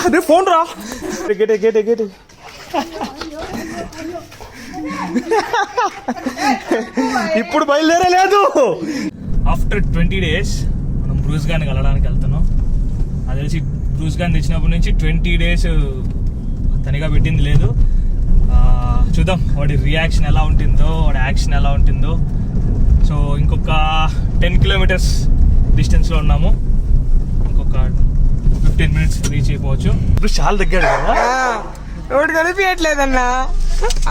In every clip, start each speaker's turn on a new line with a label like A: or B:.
A: అదే ఫోన్ రా గేటే గేటే గేటే ఇప్పుడు బయలుదేరలేదు. ఆఫ్టర్ 20 days మనం బ్రూస్ గాన్ని కలవడానికి వెళ్తున్నాం. అది తెలిసి బ్రూస్ గాన్ని తెచ్చినప్పటి నుంచి 20 days తనిగా పెట్టింది లేదు. చూద్దాం వాడి రియాక్షన్ ఎలా ఉంటుందో, వాడి యాక్షన్ ఎలా ఉంటుందో. సో ఇంకొక 10 kilometers డిస్టెన్స్లో ఉన్నాము. ఇంకొక 15 minutes రీచ్ అయిపోవచ్చు. ఇప్పుడు చాలా దగ్గర కదా,
B: రోడ్డు కనిపించట్లేదన్నా.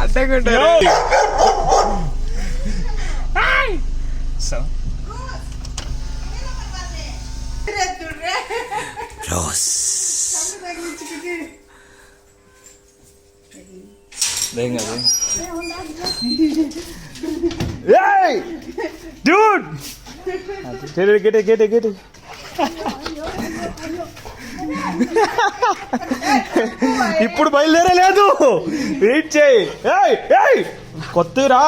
B: అడ్డగుంటారు.
A: ఇప్పుడు బయలుదేరలేదు. వెయిట్ చేయి. కొత్తరా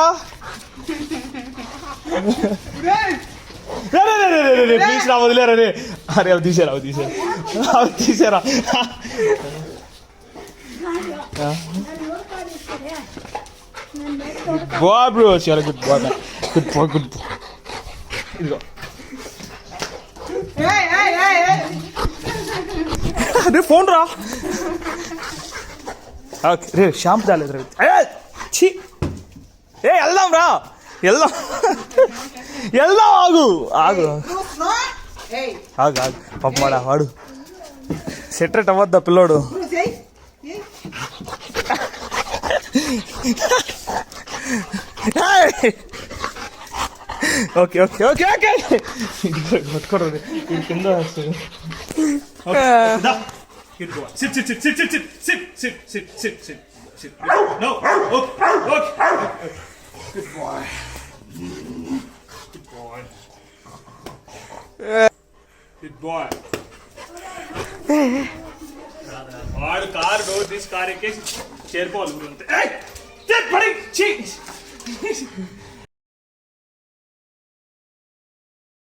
A: ప్లీజ్ రా, వదిలేరా. అరే అవి తీసారా, తీసారా. బాయ్ బ్రో, చాలా good boy, good boy, good boy. ఇదిగో అదే ఫోన్ రా. రే షాంపూ చాలేదు రే. వెళ్దాం రా, వెళ్దాం. ఆగు ఆగు ఆగు ఆగు. పప్పమాడా వాడు సెటరేట్ అవ్వద్దా పిల్లోడు. ఓకే ఓకే ఓకే ఓకే పట్టుకోండి. ఇది కింద వస్తుంది. Sit. No. Okay. Good boy. Good boy. వాడు కారు డోర్ తీసి కారు ఎక్కేసి చేరుకోవాలి.